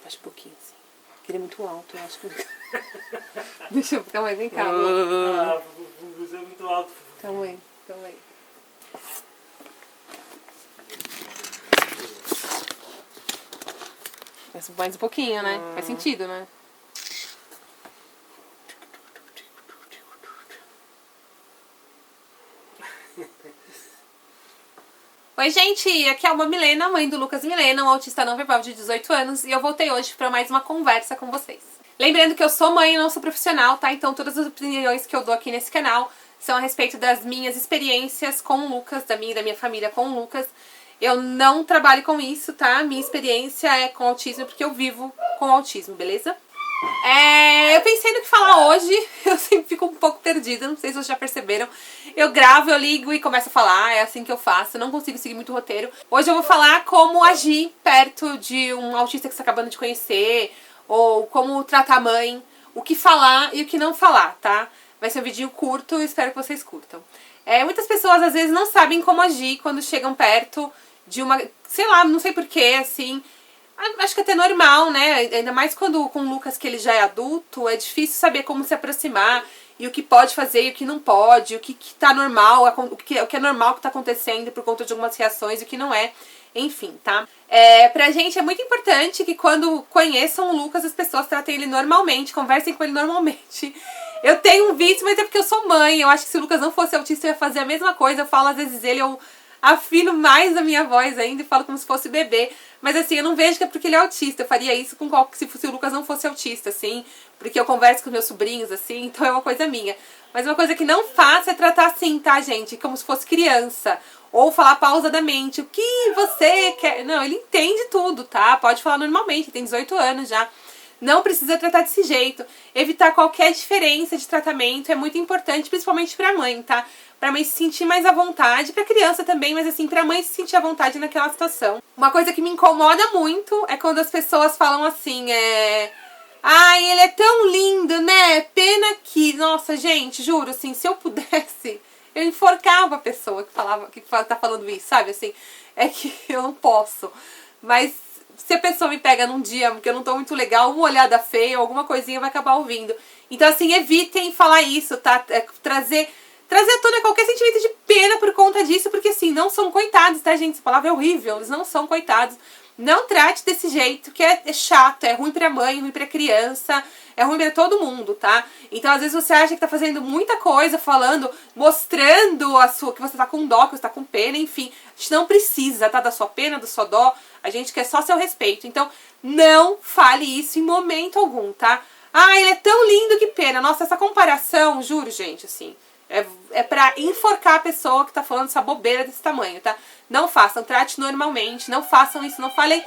Acho pouquinho, assim. Porque ele é muito alto, eu acho que... Deixa eu... Calma aí, vem cá. Você é muito alto. Calma aí, calma aí. Mais um pouquinho, né? Faz sentido, né? Oi, gente! Aqui é uma Milena, mãe do Lucas Milena, um autista não verbal de 18 anos, e eu voltei hoje para mais uma conversa com vocês. Lembrando que eu sou mãe e não sou profissional, tá? Então todas as opiniões que eu dou aqui nesse canal são a respeito das minhas experiências com o Lucas, da minha e da minha família com o Lucas. Eu não trabalho com isso, tá? Minha experiência é com autismo porque eu vivo com autismo, beleza? Eu pensei no que falar hoje, eu sempre fico um pouco perdida, não sei se vocês já perceberam. Eu gravo, eu ligo e começo a falar, é assim que eu faço, não consigo seguir muito roteiro. Hoje eu vou falar como agir perto de um autista que você está acabando de conhecer, ou como tratar a mãe, o que falar e o que não falar, tá? Vai ser um vidinho curto e espero que vocês curtam. Muitas pessoas às vezes não sabem como agir quando chegam perto de uma, sei lá, não sei porquê, assim... Acho que é até normal, né? Ainda mais quando com o Lucas, que ele já é adulto, é difícil saber como se aproximar e o que pode fazer e o que não pode, o que tá normal, o que é normal que tá acontecendo por conta de algumas reações e o que não é. Enfim, tá? Pra gente é muito importante que quando conheçam o Lucas, as pessoas tratem ele normalmente, conversem com ele normalmente. Eu tenho um vício, mas é porque eu sou mãe. Eu acho que se o Lucas não fosse autista, eu ia fazer a mesma coisa. Eu falo às vezes ele, eu afino mais a minha voz ainda e falo como se fosse bebê. Mas assim, eu não vejo que é porque ele é autista. Eu faria isso com se o Lucas não fosse autista, assim. Porque eu converso com meus sobrinhos, assim, então é uma coisa minha. Mas uma coisa que não faço é tratar assim, tá, gente? Como se fosse criança. Ou falar pausadamente, o que você quer... Não, ele entende tudo, tá? Pode falar normalmente, tem 18 anos já. Não precisa tratar desse jeito. Evitar qualquer diferença de tratamento é muito importante, principalmente pra mãe, tá? Pra mãe se sentir mais à vontade, pra criança também, mas assim, pra mãe se sentir à vontade naquela situação. Uma coisa que me incomoda muito é quando as pessoas falam assim, ai, ele é tão lindo, né? Pena que... Nossa, gente, juro, assim, se eu pudesse, eu enforcava a pessoa que tá falando isso, sabe? Assim, é que eu não posso. Mas se a pessoa me pega num dia que eu não tô muito legal, uma olhada feia, alguma coisinha vai acabar ouvindo. Então, assim, evitem falar isso, tá? Trazer à tona qualquer sentimento de pena por conta disso, porque assim, não são coitados, tá, gente? Essa palavra é horrível, eles não são coitados. Não trate desse jeito, que é chato, é ruim pra mãe, ruim pra criança, é ruim pra todo mundo, tá? Então, às vezes você acha que tá fazendo muita coisa, falando, mostrando que você tá com dó, que você tá com pena, enfim. A gente não precisa, tá? Da sua pena, da sua dó, a gente quer só seu respeito. Então, não fale isso em momento algum, tá? Ah, ele é tão lindo, que pena. Nossa, essa comparação, juro, gente, assim... É pra enforcar a pessoa que tá falando essa bobeira desse tamanho, tá? Não façam, trate normalmente, não façam isso, não falem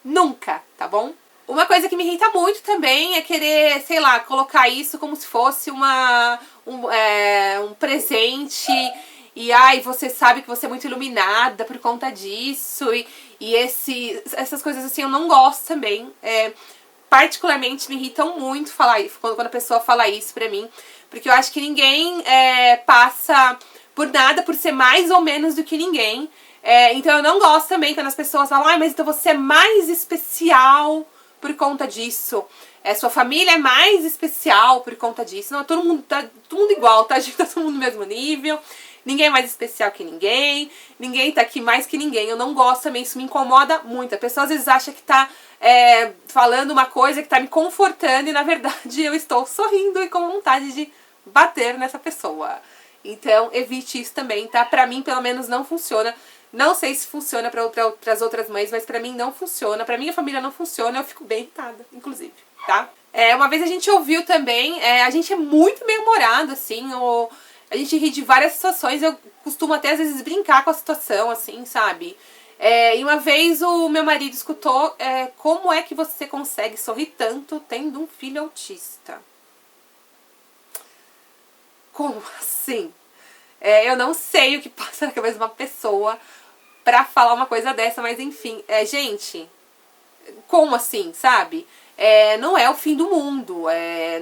nunca, tá bom? Uma coisa que me irrita muito também é querer, sei lá, colocar isso como se fosse um presente e ai, você sabe que você é muito iluminada por conta disso e essas coisas assim eu não gosto também. Particularmente me irritam muito quando a pessoa fala isso pra mim, porque eu acho que ninguém passa por nada por ser mais ou menos do que ninguém. Então eu não gosto também quando as pessoas falam, ai, mas então você é mais especial por conta disso. Sua família é mais especial por conta disso. Não, todo mundo igual, tá? A gente tá todo mundo no mesmo nível. Ninguém é mais especial que ninguém. Ninguém tá aqui mais que ninguém. Eu não gosto também, isso me incomoda muito. A pessoa às vezes acha que tá falando uma coisa que tá me confortando e na verdade eu estou sorrindo e com vontade de bater nessa pessoa. Então evite isso também, tá? Pra mim pelo menos não funciona. Não sei se funciona para as outras mães, mas pra mim não funciona. Pra minha família não funciona, eu fico bem irritada, inclusive, tá? Uma vez a gente ouviu também, a gente é muito bem-humorado, assim, a gente ri de várias situações, eu costumo até às vezes brincar com a situação, assim, sabe? E uma vez o meu marido escutou, como é que você consegue sorrir tanto tendo um filho autista? Como assim? Eu não sei o que passa na cabeça de uma pessoa pra falar uma coisa dessa, mas enfim, gente, como assim, sabe? Não é o fim do mundo,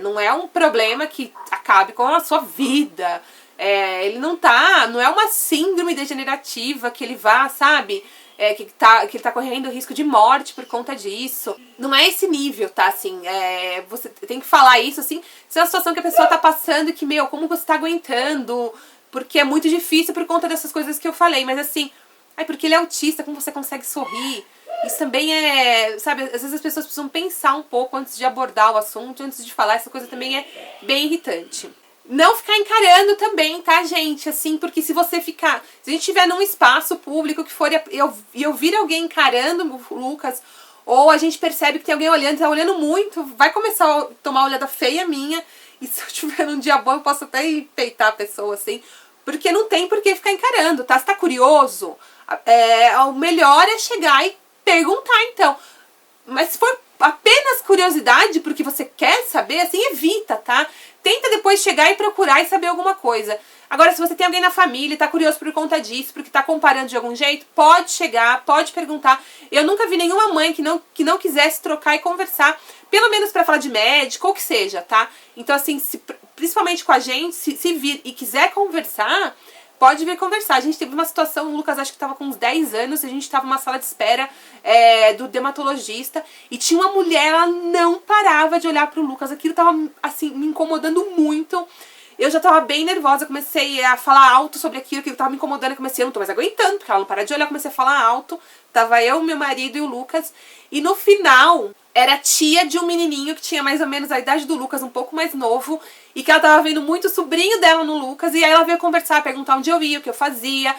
não é um problema que acabe com a sua vida, ele não é uma síndrome degenerativa que ele vá, sabe, que ele tá correndo risco de morte por conta disso. Não é esse nível, tá? Assim, você tem que falar isso, assim, se é uma situação que a pessoa tá passando e que, como você tá aguentando, porque é muito difícil por conta dessas coisas que eu falei, mas assim, porque ele é autista, como você consegue sorrir? Isso também sabe, às vezes as pessoas precisam pensar um pouco antes de abordar o assunto, antes de falar, essa coisa também é bem irritante. Não ficar encarando também, tá, gente? Assim, porque se você ficar... Se a gente estiver num espaço público que for e eu vir alguém encarando o Lucas, ou a gente percebe que tem alguém olhando, tá olhando muito, vai começar a tomar uma olhada feia minha, e se eu tiver num dia bom eu posso até peitar a pessoa, assim, porque não tem por que ficar encarando, tá? Se tá curioso, o melhor é chegar e perguntar, então. Mas se for apenas curiosidade, porque você quer saber, assim, evita, tá? Tenta depois chegar e procurar e saber alguma coisa. Agora, se você tem alguém na família e tá curioso por conta disso, porque tá comparando de algum jeito, pode chegar, pode perguntar. Eu nunca vi nenhuma mãe que não quisesse trocar e conversar, pelo menos pra falar de médico ou que seja, tá? Então, assim, principalmente com a gente, se vir e quiser conversar, pode vir conversar. A gente teve uma situação, o Lucas acho que tava com uns 10 anos, a gente tava numa sala de espera do dermatologista, e tinha uma mulher, ela não parava de olhar pro Lucas, aquilo tava, assim, me incomodando muito. Eu já tava bem nervosa, comecei a falar alto sobre aquilo, que tava me incomodando, eu comecei, eu não tô mais aguentando, porque ela não para de olhar, eu comecei a falar alto. Tava eu, meu marido e o Lucas, e no final, era tia de um menininho que tinha mais ou menos a idade do Lucas, um pouco mais novo, e que ela tava vendo muito o sobrinho dela no Lucas, e aí ela veio conversar, perguntar onde eu ia, o que eu fazia,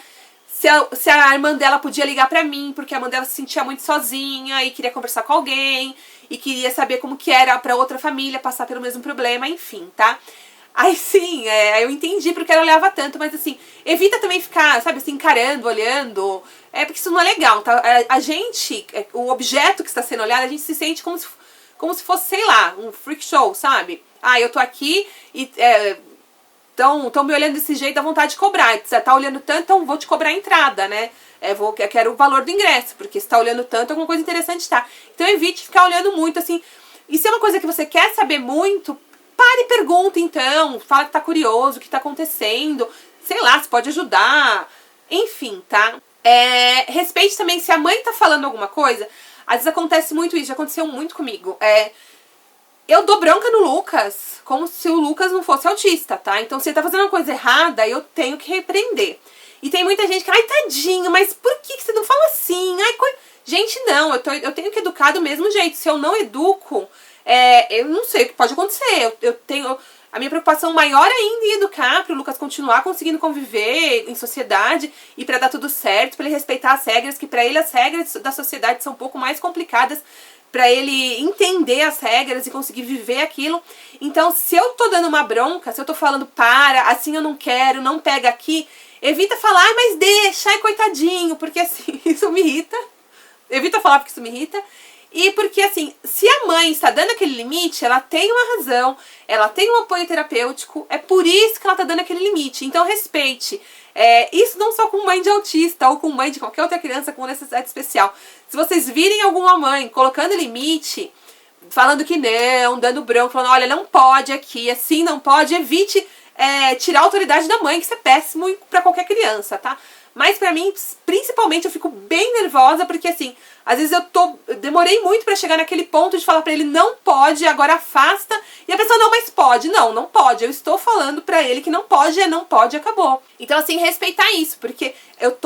se a irmã dela podia ligar pra mim, porque a irmã dela se sentia muito sozinha e queria conversar com alguém, e queria saber como que era pra outra família passar pelo mesmo problema, enfim, tá? Aí sim, eu entendi porque ela olhava tanto, mas assim, evita também ficar, sabe, assim, encarando, olhando, porque isso não é legal, tá? A gente, o objeto que está sendo olhado, a gente se sente como se fosse, sei lá, um freak show, sabe? Eu tô aqui e tão me olhando desse jeito, dá vontade de cobrar. Você tá olhando tanto, então vou te cobrar a entrada, né? Eu quero o valor do ingresso, porque se tá olhando tanto, alguma coisa interessante tá. Então evite ficar olhando muito, assim. E se é uma coisa que você quer saber muito, pare e pergunta, então. Fala que tá curioso, o que tá acontecendo. Sei lá, se pode ajudar. Enfim, tá? Respeite também se a mãe tá falando alguma coisa. Às vezes acontece muito isso, já aconteceu muito comigo. Eu dou bronca no Lucas, como se o Lucas não fosse autista, tá? Então se ele tá fazendo uma coisa errada, eu tenho que repreender. E tem muita gente que, ai, tadinho, mas por que você não fala assim? Gente, não, eu tenho que educar do mesmo jeito. Se eu não educo, eu não sei o que pode acontecer. A minha preocupação maior ainda em educar, para o Lucas continuar conseguindo conviver em sociedade e para dar tudo certo, para ele respeitar as regras, que para ele as regras da sociedade são um pouco mais complicadas, para ele entender as regras e conseguir viver aquilo. Então, se eu tô dando uma bronca, se eu tô falando assim eu não quero, não pega aqui, evita falar, mas deixa, coitadinho, porque assim, isso me irrita. Evita falar porque isso me irrita. E porque, assim, se a mãe está dando aquele limite, ela tem uma razão, ela tem um apoio terapêutico, é por isso que ela está dando aquele limite. Então, respeite. Isso não só com mãe de autista ou com mãe de qualquer outra criança com necessidade especial. Se vocês virem alguma mãe colocando limite, falando que não, dando bronca, falando, olha, não pode aqui, assim não pode, evite tirar a autoridade da mãe, que isso é péssimo para qualquer criança, tá? Mas pra mim, principalmente, eu fico bem nervosa, porque assim, às vezes eu demorei muito pra chegar naquele ponto de falar pra ele, não pode, agora afasta, e a pessoa, não, mas pode. Não pode, eu estou falando pra ele que não pode, acabou. Então assim, respeitar isso, porque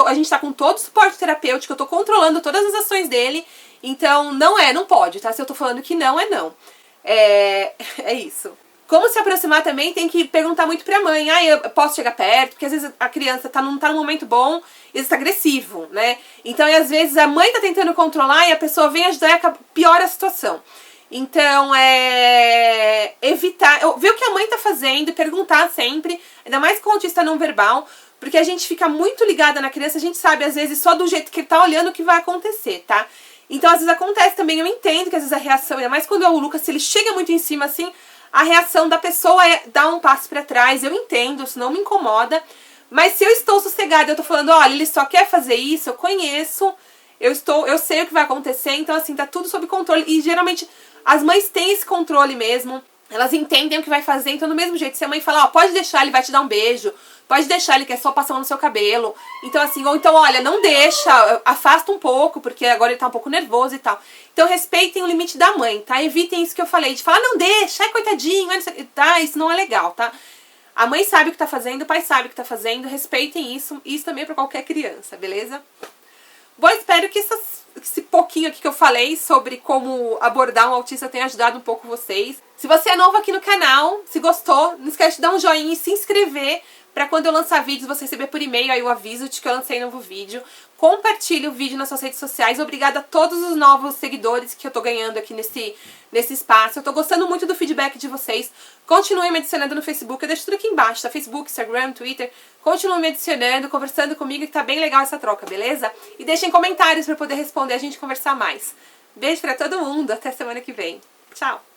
a gente tá com todo o suporte terapêutico, eu tô controlando todas as ações dele, então não pode, tá? Se eu tô falando que não, é não. É isso. Como se aproximar também, tem que perguntar muito pra mãe. Eu posso chegar perto? Porque às vezes a criança não tá num momento bom, e está agressivo, né? Então, e às vezes a mãe tá tentando controlar e a pessoa vem ajudar e piora a situação. Então, evitar, ver o que a mãe tá fazendo e perguntar sempre, ainda mais com autista não verbal, porque a gente fica muito ligada na criança, a gente sabe, às vezes, só do jeito que ele tá olhando o que vai acontecer, tá? Então, às vezes acontece também, eu entendo que às vezes a reação, ainda mais quando é o Lucas, se ele chega muito em cima assim, a reação da pessoa é dar um passo pra trás, eu entendo, isso não me incomoda, mas se eu estou sossegada, eu tô falando, olha, ele só quer fazer isso, eu conheço, eu sei o que vai acontecer, então assim, tá tudo sob controle, e geralmente as mães têm esse controle mesmo, Elas entendem o que vai fazer, então do mesmo jeito, se a mãe falar, ó, pode deixar, ele vai te dar um beijo, pode deixar, ele quer só passar a mão no seu cabelo. Então assim, ou então, olha, não deixa, afasta um pouco, porque agora ele tá um pouco nervoso e tal. Então respeitem o limite da mãe, tá? Evitem isso que eu falei, de falar, não deixa, ai coitadinho, tá? Isso não é legal, tá? A mãe sabe o que tá fazendo, o pai sabe o que tá fazendo, respeitem isso, isso também é pra qualquer criança, beleza? Bom, espero que esse pouquinho aqui que eu falei sobre como abordar um autista tenha ajudado um pouco vocês. Se você é novo aqui no canal, se gostou, não esquece de dar um joinha e se inscrever para quando eu lançar vídeos você receber por e-mail aí o aviso de que eu lancei novo vídeo. Compartilhe o vídeo nas suas redes sociais. Obrigada a todos os novos seguidores que eu tô ganhando aqui nesse espaço. Eu tô gostando muito do feedback de vocês. Continuem me adicionando no Facebook. Eu deixo tudo aqui embaixo, tá? Facebook, Instagram, Twitter. Continuem me adicionando, conversando comigo, que tá bem legal essa troca, beleza? E deixem comentários para poder responder, a gente conversar mais. Beijo pra todo mundo. Até semana que vem. Tchau!